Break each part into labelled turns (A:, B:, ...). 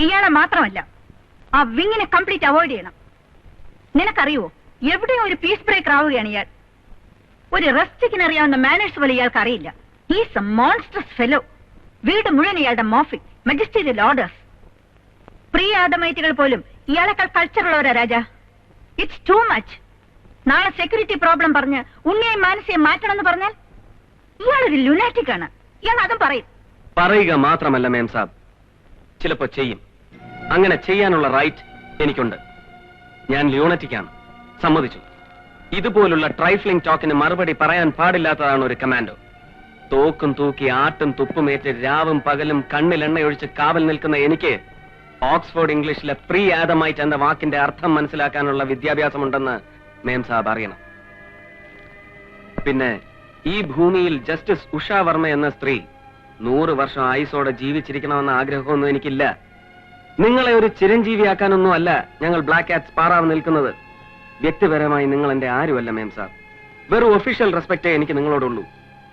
A: ഇയാളെ മാത്രമല്ല, ആ വിങ്ങിനെ കംപ്ലീറ്റ് അവോയ്ഡ് ചെയ്യണം. നിനക്കറിയോ, എവിടെയോ ഒരു പീസ് ബ്രേക്കർ ആവുകയാണ് ഇയാൾ. ഒരു റെസ്റ്റിക്കിന് അറിയാവുന്ന മാനേഴ്സ് പോലെ ഇയാൾക്ക് അറിയില്ല. He's a monstrous fellow. വീട് മുഴുവൻ ഇയാളുടെ മോഫിക് മജിസ്റ്റീരിയൽ ഓർഡേഴ്സ്. പ്രിയ ആദമൈറ്റുകൾ പോലും ഇയാളെക്കാൾ കൾച്ചറുള്ളവരാ രാജാ. It's too much. നാളെ സെക്യൂരിറ്റി പ്രോബ്ലം പറഞ്ഞ് ഉണ്ണിയെ മാനസിയെ മാറ്റണമെന്ന് പറഞ്ഞാൽ ഇയാളൊരു ലുനാറ്റിക് ആണ്. ഇയാൾ അതും പറയും.
B: പറയുക മാത്രമല്ല മേം സാബ്, ചിലപ്പോ ചെയ്യും. അങ്ങനെ ചെയ്യാനുള്ള റൈറ്റ് എനിക്കുണ്ട്. ഞാൻ ല്യൂണറ്റിക്കാണ്, സമ്മതിച്ചു. ഇതുപോലുള്ള ട്രൈഫ്ലിംഗ് ടോക്കിന് മറുപടി പറയാൻ പാടില്ലാത്തതാണ് ഒരു കമാൻഡോ. തോക്കും തൂക്കി ആട്ടും തുപ്പുമേറ്റ് രാവും പകലും കണ്ണിൽ എണ്ണയൊഴിച്ച് കാവൽ നിൽക്കുന്ന എനിക്ക് ഓക്സ്ഫോർഡ് ഇംഗ്ലീഷിലെ പ്രീ ആദമൈറ്റ് എന്ന വാക്കിന്റെ അർത്ഥം മനസ്സിലാക്കാനുള്ള വിദ്യാഭ്യാസമുണ്ടെന്ന് മേം സാബ് അറിയണം. പിന്നെ ഈ ഭൂമിയിൽ ജസ്റ്റിസ് ഉഷാ വർമ്മ എന്ന സ്ത്രീ 100 വർഷം ആയുസോടെ ജീവിച്ചിരിക്കണമെന്ന ആഗ്രഹമൊന്നും എനിക്കില്ല. നിങ്ങളെ ഒരു ചിരഞ്ജീവിയാക്കാനൊന്നും അല്ല ഞങ്ങൾ ബ്ലാക്ക് കാറ്റ്സ് പാറാവ് നിൽക്കുന്നത്. വ്യക്തിപരമായി നിങ്ങൾ എന്റെ ആരുമല്ല മേം സാബ്. വെറും ഒഫീഷ്യൽ റെസ്പെക്റ്റേ എനിക്ക് നിങ്ങളോടുള്ളൂ.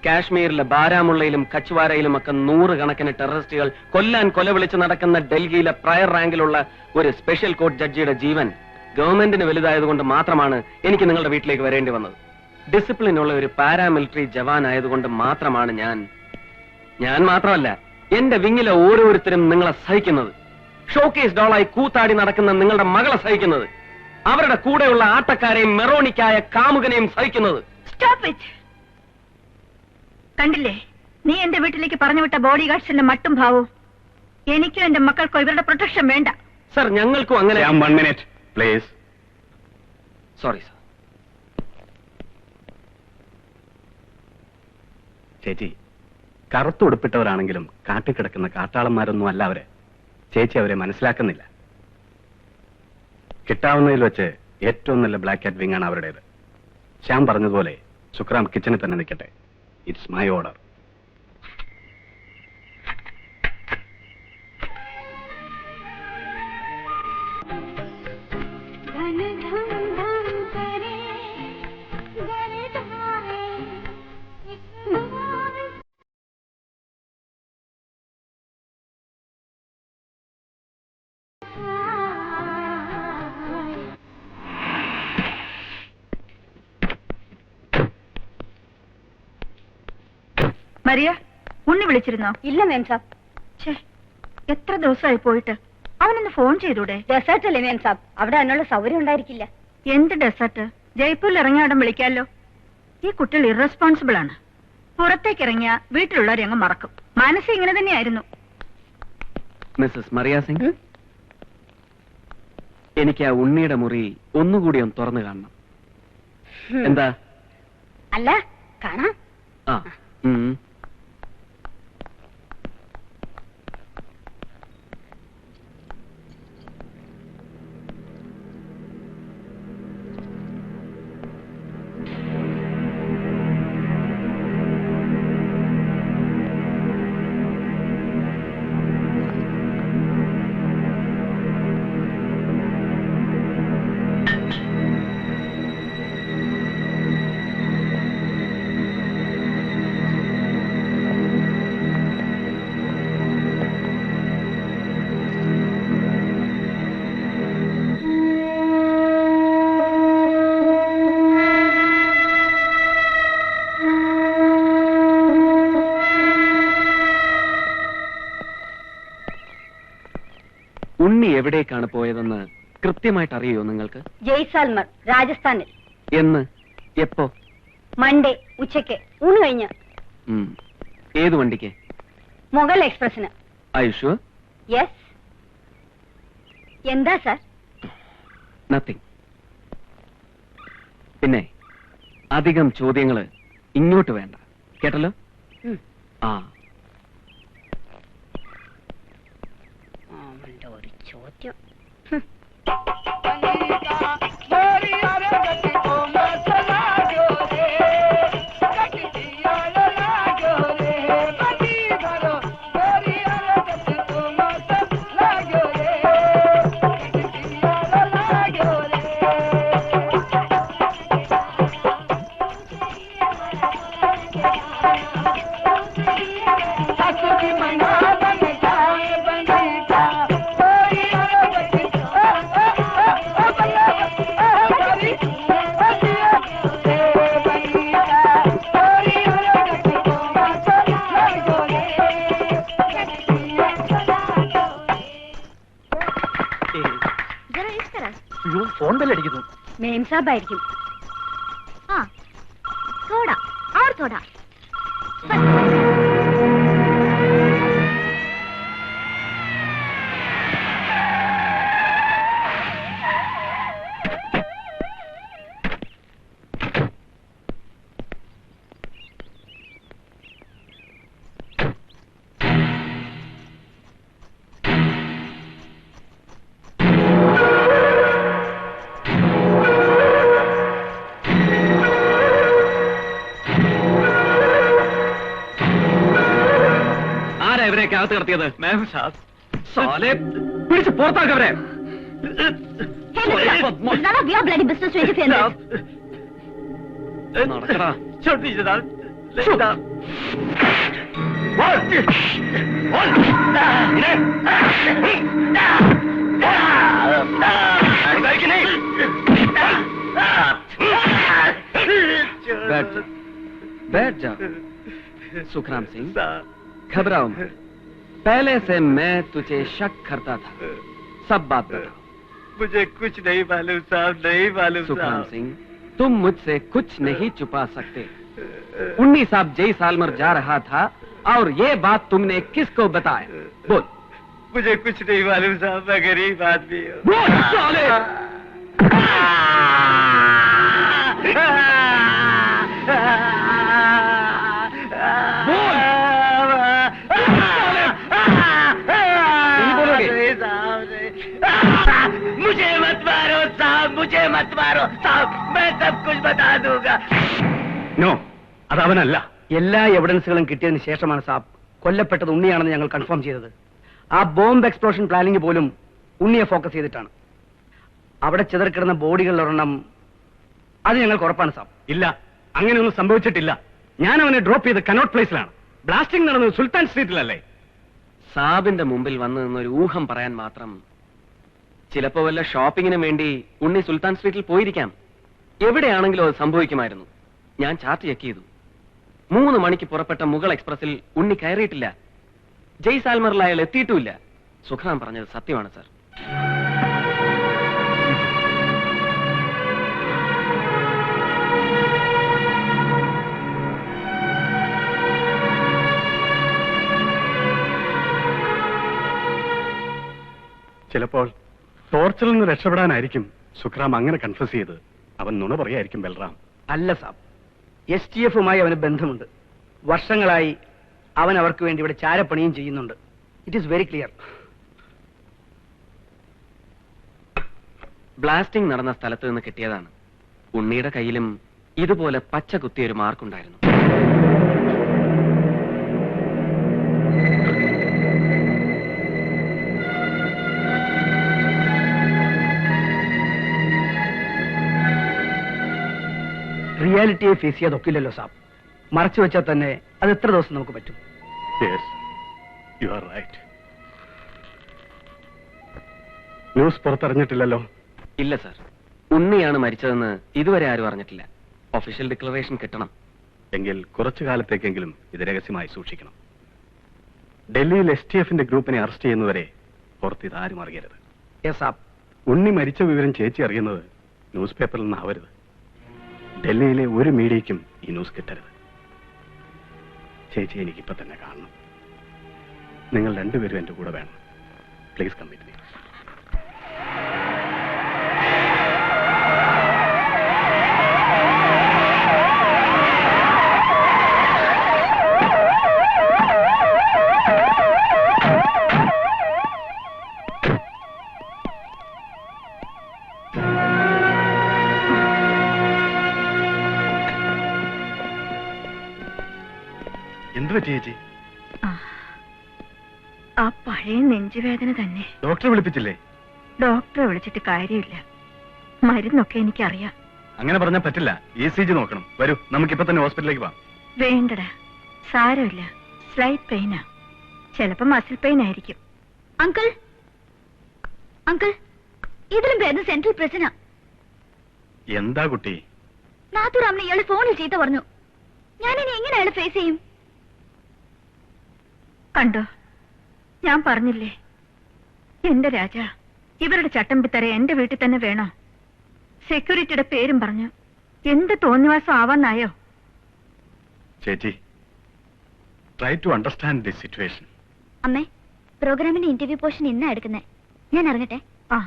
B: കാശ്മീരിലെ ബാരാമുള്ളയിലും കച്ച്വാരയിലും ഒക്കെ 100 കണക്കിന് ടെററിസ്റ്റുകൾ കൊല്ലാൻ കൊലവിളിച്ച് നടക്കുന്ന ഡൽഹിയിലെ പ്രയർ റാങ്കിലുള്ള ഒരു സ്പെഷ്യൽ കോർട്ട് ജഡ്ജിയുടെ ജീവൻ ഗവൺമെന്റിന് വലുതായതുകൊണ്ട് മാത്രമാണ് എനിക്ക് നിങ്ങളുടെ വീട്ടിലേക്ക് വരേണ്ടി വന്നത്. ഡിസിപ്ലിൻ ഉള്ള ഒരു പാരാമിലിറ്ററി ജവാൻ ആയതുകൊണ്ട് മാത്രമാണ് ഞാൻ മാത്രമല്ല, എന്റെ വിങ്ങിലെ ഓരോരുത്തരും നിങ്ങളെ സഹിക്കുന്നത്. ഷോക്കേസ് ഡോളായി കൂത്താടി നടക്കുന്ന നിങ്ങളുടെ മകളെ സഹിക്കുന്നത്. അവരുടെ കൂടെയുള്ള ആട്ടക്കാരെയും മെറോണിക്കായ കാമുകനെയും സഹിക്കുന്നത്.
A: Stop it. കണ്ടില്ലേ, നീ എന്റെ വീട്ടിലേക്ക് പറഞ്ഞു വിട്ട ബോഡി ഗാർഡ്സിന്റെ മട്ടും ഭാവവും. എനിക്കും എന്റെ മക്കൾക്കോ ഇവരുടെ പ്രൊട്ടക്ഷൻ വേണ്ട.
B: സർ, ഞങ്ങൾക്കും അങ്ങനെ.
C: 1 minute, please.
B: Sorry sir.
C: ചേച്ചി, കറുത്തുടുപ്പിട്ടവരാണെങ്കിലും കാട്ടിക്കിടക്കുന്ന കാട്ടാളന്മാരൊന്നും അല്ല അവരെ. ചേച്ചി അവരെ മനസ്സിലാക്കുന്നില്ല. കിട്ടാവുന്നതിൽ വെച്ച് ഏറ്റവും നല്ല ബ്ലാക്ക് കാറ്റ് വിങ് ആണ് അവരുടേത്. ശ്യാം പറഞ്ഞതുപോലെ സുക്രാം കിച്ചണിൽ തന്നെ നിൽക്കട്ടെ. It's my order.
A: മരിയ, ഉണ്ണി വിളിച്ചിരുന്നോ?
D: ഇല്ല മേം സാബ്.
A: എത്ര ദിവസമായി പോയിട്ട്? അവനൊന്ന് ഫോൺ ചെയ്തൂടെ?
D: ഡെസേർട്ട് അല്ലേ മേം സാബ്, അവിടെ അതിനുള്ള സൗകര്യം ഉണ്ടായിരിക്കില്ല.
A: എന്ത് ഡെസേർട്ട്? ജയ്പൂരിൽ ഇറങ്ങിയ അവിടെ വിളിക്കാമല്ലോ. ഈ കുട്ടികൾ ഇറസ്പോൺസിബിൾ ആണ്. പുറത്തേക്ക് ഇറങ്ങിയ വീട്ടിലുള്ളവരെ അങ്ങ് മറക്കും. മനസ്സ് ഇങ്ങനെ തന്നെയായിരുന്നു.
B: മിസ്സസ് മറിയ സിംഗ്, എനിക്ക് ആ ഉണ്ണിയുടെ മുറി ഒന്നുകൂടി ഒന്ന് തുറന്നു കാണണം. എന്താ?
D: അല്ല, കാണാം.
B: ആ. ഉണ്ണി എവിടേക്കാണ് പോയതെന്ന് കൃത്യമായിട്ട് അറിയോ നിങ്ങൾക്ക്?
D: ജയ്സാൽമർ, രാജസ്ഥാനിൽ.
B: എന്ന്? എപ്പോ?
D: മൺഡേ ഉച്ചയ്ക്ക് ഊണ് കഴിഞ്ഞ്.
B: ഏത് വണ്ടിക്ക്?
D: മുഗൾ എക്സ്പ്രസിന്.
B: ഐഷു?
D: യെസ്. എന്താ സാർ?
B: നത്തിങ്. പിന്നെ അധികം ചോദ്യങ്ങള് ഇങ്ങോട്ട് വേണ്ട, കേട്ടല്ലോ? ആ.
D: ഒരു ചോദ്യം.
E: ഫോൺ ബെല്ലടിക്കുന്നു.
D: മെയിം സാബ് ആയിരിക്കും.
F: ആ സോഡ और സോഡ.
B: ഇവരെയൊക്കെ അകത്ത് കടത്തിയത്? മാം സാബ്, സാലെ പിടിച്ച് പുറത്താക്കവരെ.
F: None of your bloody business to interfere in this.
B: നടക്കടാ. बैठ जाओ सुखराम सिंह, घबराओ मत। पहले से मैं तुझे शक करता था, सब बात बताओ।
E: मुझे कुछ नहीं मालूम साहब, नहीं मालूम
B: सुखराम सिंह, तुम मुझसे कुछ नहीं छुपा सकते। उन्नी साहब जैसालमर जा रहा था और ये बात तुमने किसको बताया? बोल।
E: मुझे कुछ नहीं मालूम साहब, मैं गरीब आदमी हूँ।
B: बोल साले। बोल।
E: मुझे मत मारो साहब, मुझे मत मारो साहब, मैं सब कुछ बता दूंगा।
C: നോ, അത് അവനല്ല.
G: എല്ലാ എവിഡൻസുകളും കിട്ടിയതിന് ശേഷമാണ് സാബ് കൊല്ലപ്പെട്ടത് ഉണ്ണിയാണെന്ന് ഞങ്ങൾ കൺഫേം ചെയ്തത്. ആ ബോംബ് എക്സ്പ്ലോഷൻ പ്ലാനിംഗ് പോലും ഉണ്ണിയെ ഫോക്കസ് ചെയ്തിട്ടാണ്. അവിടെ ചിതറിക്കിടന്ന ബോഡികളിലൊരെണ്ണം അത് ഞങ്ങൾക്ക് ഉറപ്പാണ് സാബ്.
C: ഇല്ല, അങ്ങനെയൊന്നും സംഭവിച്ചിട്ടില്ല. ഞാൻ അവനെ ഡ്രോപ്പ് ചെയ്ത് കനോട്ട് പ്ലേസിലാണ്. ബ്ലാസ്റ്റിംഗ് നടന്നത് സുൽത്താൻ സ്ട്രീറ്റിലല്ലേ?
B: സാബിന്റെ മുമ്പിൽ വന്നു നിന്നൊരു ഊഹം പറയാൻ മാത്രം. ചിലപ്പോ വല്ല ഷോപ്പിങ്ങിന് വേണ്ടി ഉണ്ണി സുൽത്താൻ സ്ട്രീറ്റിൽ പോയിരിക്കാം. എവിടെയാണെങ്കിലും അത് സംഭവിക്കുമായിരുന്നു. ഞാൻ ചാർട്ട് ചെക്ക് ചെയ്തു. 3 മണിക്ക് പുറപ്പെട്ട മുഗൾ എക്സ്പ്രസിൽ ഉണ്ണി കയറിയിട്ടില്ല. ജയ്സാൽമറിൽ അയാൾ എത്തിയിട്ടുമില്ല. സുഖറാം പറഞ്ഞത് സത്യമാണ് സർ.
C: ചിലപ്പോൾ ടോർച്ചറിൽ നിന്ന് രക്ഷപ്പെടാനായിരിക്കും സുഖറാം അങ്ങനെ കൺഫസ് ചെയ്ത്. അവൻ നുണ പറയായിരിക്കും ബൽറാം.
G: അല്ല സാബ്, STFുമായി അവന് ബന്ധമുണ്ട്. വർഷങ്ങളായി അവൻ അവർക്ക് വേണ്ടി ഇവിടെ ചാരപ്പണിയും ചെയ്യുന്നുണ്ട്. It is very clear.
B: Blasting നടന്ന സ്ഥലത്ത് നിന്ന് കിട്ടിയതാണ്. ഉണ്ണിയുടെ കയ്യിലും ഇതുപോലെ പച്ച കുത്തിയൊരു മാർക്കുണ്ടായിരുന്നു.
G: റിയാലിറ്റിയെ ഫേസ് ചെയ്യാതൊക്കില്ലല്ലോ സാബ്. മറച്ചു വെച്ചാൽ തന്നെ അത് എത്ര ദിവസം നമുക്ക് പറ്റും?
C: Yes, you are right. News പുറത്തറിഞ്ഞിട്ടില്ലല്ലോ?
B: ഇല്ല സർ, ഉണ്ണിയാണ് മരിച്ചതെന്ന് ഇതുവരെ ആരും അറിഞ്ഞിട്ടില്ല. ഒഫീഷ്യൽ ഡിക്ലറേഷൻ കിട്ടണം.
C: എങ്കിൽ കുറച്ചു കാലത്തേക്കെങ്കിലും ഇത് രഹസ്യമായി സൂക്ഷിക്കണം. ഡൽഹിയിൽ STFന്റെ ഗ്രൂപ്പിനെ അറസ്റ്റ് ചെയ്യുന്നവരെ പുറത്ത് ഇതാരും അറിയരുത്.
G: യെസ് സാബ്.
C: ഉണ്ണി മരിച്ച വിവരം ചേച്ചി അറിയുന്നത് ന്യൂസ് പേപ്പറിൽ നിന്ന് ആവരുത്. ഡൽഹിയിലെ ഒരു മീഡിയയ്ക്കും ഈ ന്യൂസ് കിട്ടരുത്. ചേച്ചി എനിക്കിപ്പോ തന്നെ കാണണം. നിങ്ങൾ രണ്ടുപേരും എന്റെ കൂടെ വേണം. Please come with me. എന്ത് പറ്റി ചേച്ചി?
A: ആ പഴയ നെഞ്ചുവേദന തന്നെ.
C: ഡോക്ടറെ വിളിപ്പിച്ചില്ലേ?
A: ഡോക്ടറെ വിളിച്ചിട്ട് കാര്യമില്ല. മരുന്നൊക്കെ എനിക്കറിയാം.
C: അങ്ങനെ പറഞ്ഞാൽ പറ്റില്ല. ECG നോക്കണം. വരൂ, നമുക്കിപ്പോ തന്നെ ഹോസ്പിറ്റലിലേക്ക് പോവാം.
A: വേണ്ടടാ, സാരമില്ല. സ്ലൈറ്റ് പെയിനാ, ചിലപ്പോ മസിൽ പെയിൻ ആയിരിക്കും.
F: അങ്കിൾ അങ്കിൾ, ഇതിലും ഭേദം സെൻട്രൽ പ്രസിനാ.
C: എന്താ കുട്ടി?
F: നാത്തുറാമിനെ ഇയാള് ഫോണിൽ ചീത്ത പറഞ്ഞു. ഞാനിനി എങ്ങനെ അയാളെ ഫേസ് ചെയ്യും?
A: കണ്ടോ, ഞാൻ പറഞ്ഞില്ലേ, എന്റെ രാജ ഇവരുടെ ചട്ടമ്പിത്തര എന്റെ വീട്ടിൽ തന്നെ വേണോ? സെക്യൂരിറ്റിയുടെ പേരും പറഞ്ഞു എന്ത് തോന്നിവാസം ആവാന്നായോ?
C: ചേച്ചി, try to understand this situation.
F: അമ്മേ, പ്രോഗ്രാമിന്റെ ഇന്റർവ്യൂ പോർഷൻ ഇന്നാ എടുക്കുന്നേ. ഞാൻ ഇറങ്ങട്ടെ.
A: ആ